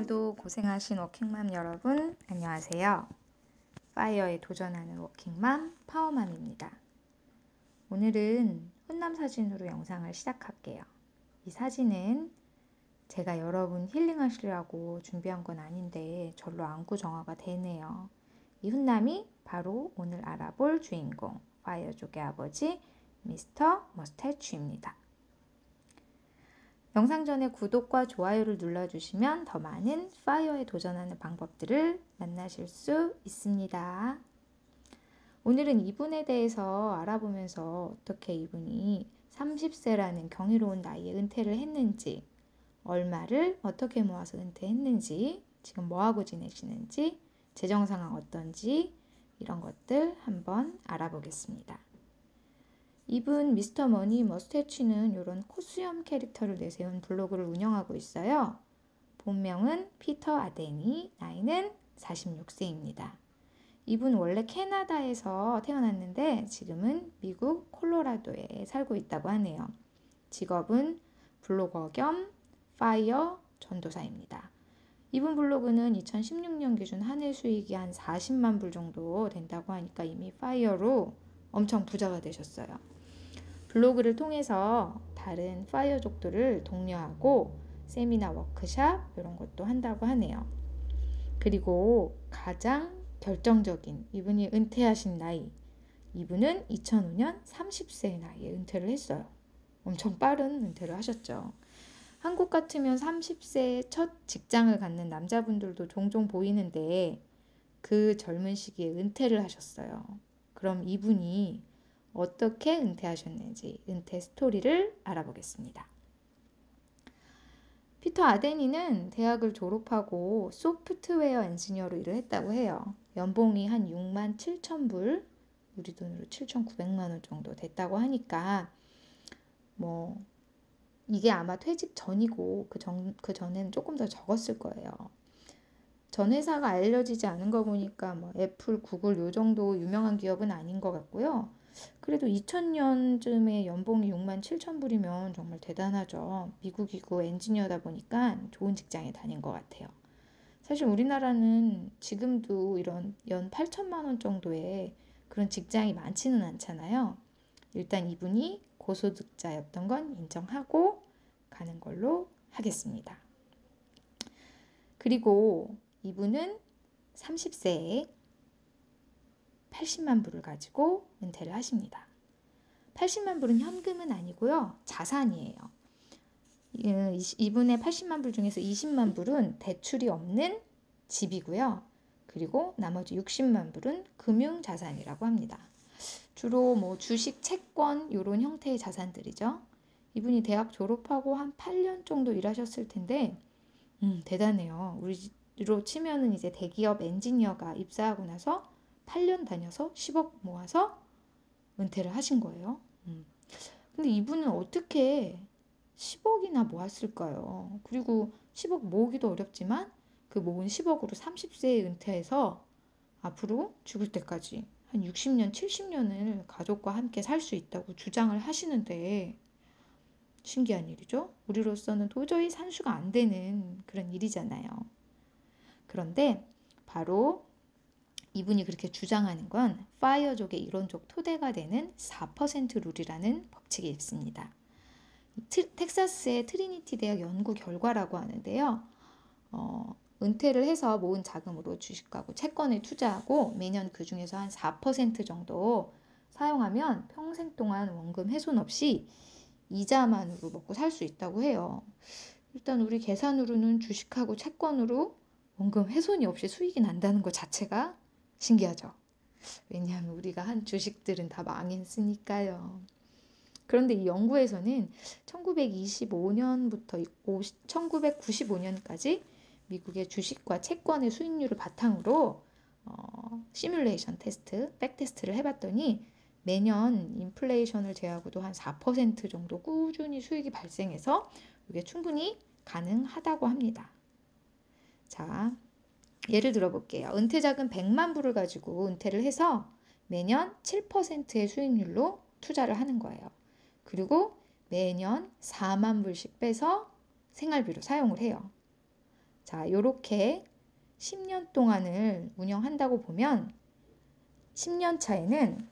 오늘도 고생하신 워킹맘 여러분, 안녕하세요. 파이어에 도전하는 워킹맘, 파워맘입니다. 오늘은 훈남 사진으로 영상을 시작할게요. 이 사진은 제가 여러분 힐링하시려고 준비한 건 아닌데 절로 안구정화가 되네요. 이 훈남이 바로 오늘 알아볼 주인공, 파이어족의 아버지 미스터 머스태츄입니다. 영상 전에 구독과 좋아요를 눌러주시면 더 많은 파이어에 도전하는 방법들을 만나실 수 있습니다. 오늘은 이분에 대해서 알아보면서 어떻게 이분이 30세라는 경이로운 나이에 은퇴를 했는지, 얼마를 어떻게 모아서 은퇴했는지, 지금 뭐하고 지내시는지, 재정 상황 어떤지 이런 것들 한번 알아보겠습니다. 이분 미스터 머니 머스태츄는 이런 코수염 캐릭터를 내세운 블로그를 운영하고 있어요. 본명은 피터 아데니, 나이는 46세입니다. 이분 원래 캐나다에서 태어났는데 지금은 미국 콜로라도에 살고 있다고 하네요. 직업은 블로거 겸 파이어 전도사입니다. 이분 블로그는 2016년 기준 한 해 수익이 한 40만 불 정도 된다고 하니까 이미 파이어로 엄청 부자가 되셨어요. 블로그를 통해서 다른 파이어족들을 독려하고 세미나 워크샵 이런 것도 한다고 하네요. 그리고 가장 결정적인 이분이 은퇴하신 나이, 이분은 2005년 30세의 나이에 은퇴를 했어요. 엄청 빠른 은퇴를 하셨죠. 한국 같으면 30세에 첫 직장을 갖는 남자분들도 종종 보이는데 그 젊은 시기에 은퇴를 하셨어요. 그럼 이분이 어떻게 은퇴하셨는지 은퇴 스토리를 알아보겠습니다. 피터 아데니는 대학을 졸업하고 소프트웨어 엔지니어로 일을 했다고 해요. 연봉이 한 6만 7천 불, 우리 돈으로 7,900만 원 정도 됐다고 하니까 이게 아마 퇴직 전이고 그 전에는 조금 더 적었을 거예요. 전 회사가 알려지지 않은 거 보니까 애플, 구글 요 정도 유명한 기업은 아닌 것 같고요. 그래도 2000년쯤에 연봉이 6만 7천 불이면 정말 대단하죠. 미국이고 엔지니어다 보니까 좋은 직장에 다닌 것 같아요. 사실 우리나라는 지금도 이런 연 8천만 원 정도의 그런 직장이 많지는 않잖아요. 일단 이분이 고소득자였던 건 인정하고 가는 걸로 하겠습니다. 그리고 이분은 30세에 80만 불을 가지고 은퇴를 하십니다. 80만 불은 현금은 아니고요. 자산이에요. 이분의 80만 불 중에서 20만 불은 대출이 없는 집이고요. 그리고 나머지 60만 불은 금융자산이라고 합니다. 주로 주식, 채권 이런 형태의 자산들이죠. 이분이 대학 졸업하고 한 8년 정도 일하셨을 텐데 대단해요. 우리로 치면은 이제 대기업 엔지니어가 입사하고 나서 8년 다녀서 10억 모아서 은퇴를 하신 거예요. 근데 이분은 어떻게 10억이나 모았을까요? 그리고 10억 모으기도 어렵지만 그 모은 10억으로 30세에 은퇴해서 앞으로 죽을 때까지 한 60년, 70년을 가족과 함께 살 수 있다고 주장을 하시는데 신기한 일이죠. 우리로서는 도저히 산수가 안 되는 그런 일이잖아요. 그런데 바로 이분이 그렇게 주장하는 건 파이어족의 이론적 토대가 되는 4% 룰이라는 법칙이 있습니다. 텍사스의 트리니티 대학 연구 결과라고 하는데요. 은퇴를 해서 모은 자금으로 주식하고 채권에 투자하고 매년 그 중에서 한 4% 정도 사용하면 평생 동안 원금 훼손 없이 이자만으로 먹고 살 수 있다고 해요. 일단 우리 계산으로는 주식하고 채권으로 원금 훼손이 없이 수익이 난다는 것 자체가 신기하죠. 왜냐하면 우리가 한 주식들은 다 망했으니까요. 그런데 이 연구에서는 1925년부터 1995년까지 미국의 주식과 채권의 수익률을 바탕으로 시뮬레이션 테스트, 백테스트를 해봤더니 매년 인플레이션을 제외하고도 한 4% 정도 꾸준히 수익이 발생해서 이게 충분히 가능하다고 합니다. 자, 예를 들어 볼게요. 은퇴자금 100만 불을 가지고 은퇴를 해서 매년 7%의 수익률로 투자를 하는 거예요. 그리고 매년 4만 불씩 빼서 생활비로 사용을 해요. 자, 요렇게 10년 동안을 운영한다고 보면 10년 차에는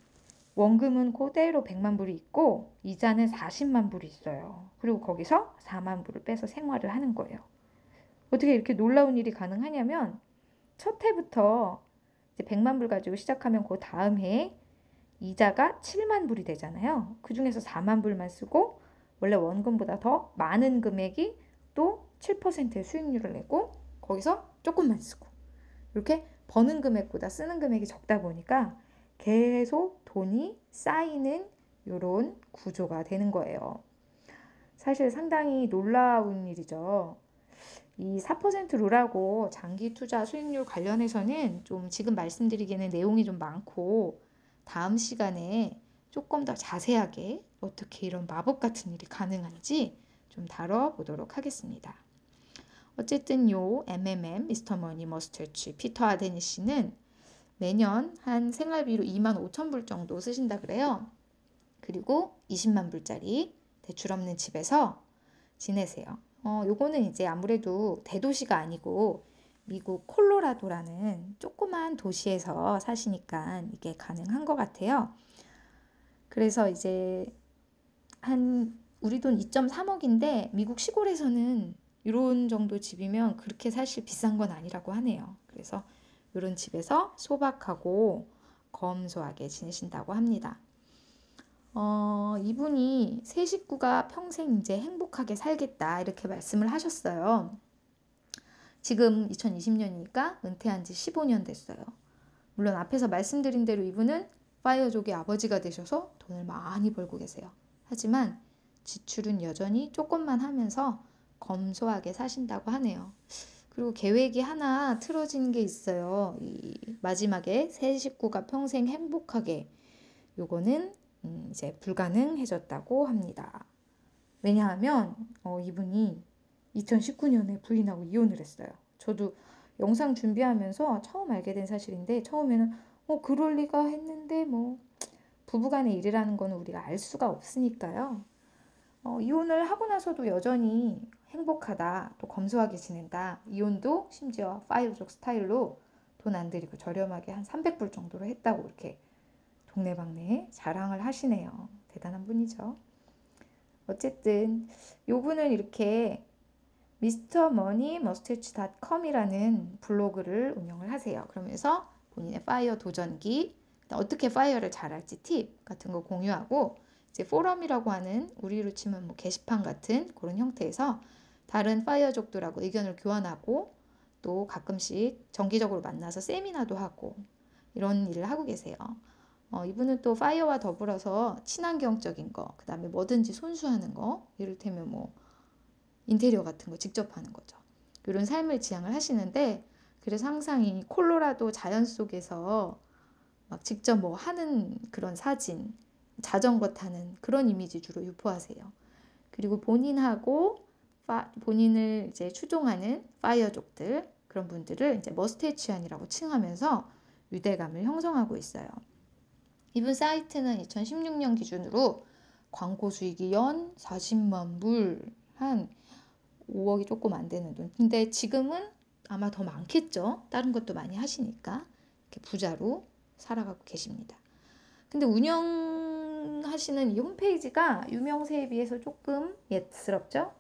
원금은 그대로 100만 불이 있고 이자는 40만 불이 있어요. 그리고 거기서 4만 불을 빼서 생활을 하는 거예요. 어떻게 이렇게 놀라운 일이 가능하냐면 첫 해부터 이제 100만 불 가지고 시작하면 그 다음 해에 이자가 7만 불이 되잖아요. 그 중에서 4만 불만 쓰고 원래 원금보다 더 많은 금액이 또 7%의 수익률을 내고 거기서 조금만 쓰고 이렇게 버는 금액보다 쓰는 금액이 적다 보니까 계속 돈이 쌓이는 이런 구조가 되는 거예요. 사실 상당히 놀라운 일이죠. 이 4% 룰하고 장기 투자 수익률 관련해서는 좀 지금 말씀드리기에는 내용이 좀 많고 다음 시간에 조금 더 자세하게 어떻게 이런 마법 같은 일이 가능한지 좀 다뤄보도록 하겠습니다. 어쨌든 요 MMM, 미스터 머니 머스터치 피터 아데니 씨는 매년 한 생활비로 2만 5천 불 정도 쓰신다 그래요. 그리고 20만 불짜리 대출 없는 집에서 지내세요. 요거는 이제 아무래도 대도시가 아니고 미국 콜로라도라는 조그만 도시에서 사시니까 이게 가능한 것 같아요. 그래서 이제 한 우리 돈 2.3억인데 미국 시골에서는 이런 정도 집이면 그렇게 사실 비싼 건 아니라고 하네요. 그래서 이런 집에서 소박하고 검소하게 지내신다고 합니다. 이분이 세 식구가 평생 이제 행복하게 살겠다 이렇게 말씀을 하셨어요. 지금 2020년이니까 은퇴한 지 15년 됐어요. 물론 앞에서 말씀드린 대로 이분은 파이어족의 아버지가 되셔서 돈을 많이 벌고 계세요. 하지만 지출은 여전히 조금만 하면서 검소하게 사신다고 하네요. 그리고 계획이 하나 틀어진 게 있어요. 이 마지막에 세 식구가 평생 행복하게 요거는 이제 불가능해졌다고 합니다. 왜냐하면 이분이 2019년에 부인하고 이혼을 했어요. 저도 영상 준비하면서 처음 알게 된 사실인데 처음에는 그럴 리가 했는데 뭐 부부간의 일이라는 거는 우리가 알 수가 없으니까요. 이혼을 하고 나서도 여전히 행복하다, 또 검소하게 지낸다. 이혼도 심지어 파이어족 스타일로 돈 안 들이고 저렴하게 한 300불 정도로 했다고 이렇게 동네방네 자랑을 하시네요. 대단한 분이죠. 어쨌든 요분은 이렇게 mrmoneymustache.com이라는 블로그를 운영을 하세요. 그러면서 본인의 파이어 도전기, 어떻게 파이어를 잘할지 팁 같은 거 공유하고 이제 포럼이라고 하는 우리로 치면 뭐 게시판 같은 그런 형태에서 다른 파이어족들하고 의견을 교환하고 또 가끔씩 정기적으로 만나서 세미나도 하고 이런 일을 하고 계세요. 이분은 또 파이어와 더불어서 친환경적인 거, 그 다음에 뭐든지 손수하는 거, 이를테면 뭐 인테리어 같은 거 직접 하는 거죠. 이런 삶을 지향을 하시는데 그래서 항상 이 콜로라도 자연 속에서 막 직접 뭐 하는 그런 사진, 자전거 타는 그런 이미지 주로 유포하세요. 그리고 본인하고 본인을 이제 추종하는 파이어족들 그런 분들을 이제 머스테치안이라고 칭하면서 유대감을 형성하고 있어요. 이분 사이트는 2016년 기준으로 광고 수익이 연 40만 불, 한 5억이 조금 안 되는 돈. 근데 지금은 아마 더 많겠죠. 다른 것도 많이 하시니까 이렇게 부자로 살아가고 계십니다. 근데 운영하시는 이 홈페이지가 유명세에 비해서 조금 옛스럽죠?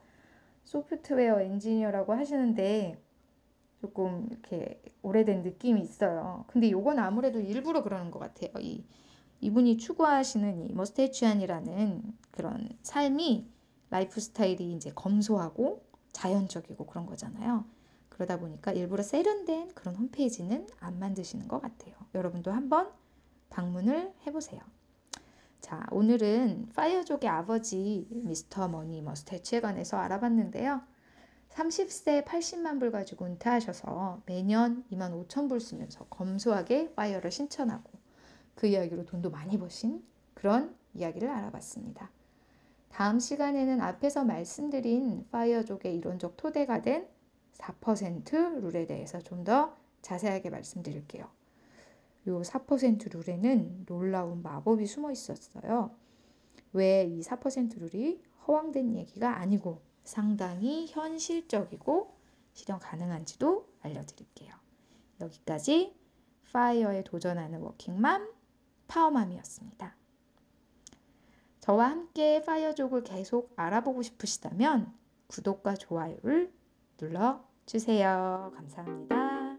소프트웨어 엔지니어라고 하시는데 조금 이렇게 오래된 느낌이 있어요. 근데 이건 아무래도 일부러 그러는 것 같아요. 이분이 추구하시는 이 머스테치안이라는 그런 삶이 라이프 스타일이 이제 검소하고 자연적이고 그런 거잖아요. 그러다 보니까 일부러 세련된 그런 홈페이지는 안 만드시는 것 같아요. 여러분도 한번 방문을 해보세요. 자, 오늘은 파이어족의 아버지 미스터 머니 머스테치에 관해서 알아봤는데요. 30세 80만 불 가지고 은퇴하셔서 매년 2만 5천 불 쓰면서 검소하게 파이어를 신천하고 그 이야기로 돈도 많이 버신 그런 이야기를 알아봤습니다. 다음 시간에는 앞에서 말씀드린 파이어족의 이론적 토대가 된 4% 룰에 대해서 좀 더 자세하게 말씀드릴게요. 이 4% 룰에는 놀라운 마법이 숨어 있었어요. 왜 이 4% 룰이 허황된 얘기가 아니고 상당히 현실적이고 실현 가능한지도 알려드릴게요. 여기까지 파이어에 도전하는 워킹맘, 파워맘이었습니다. 저와 함께 파이어족을 계속 알아보고 싶으시다면 구독과 좋아요를 눌러주세요. 감사합니다.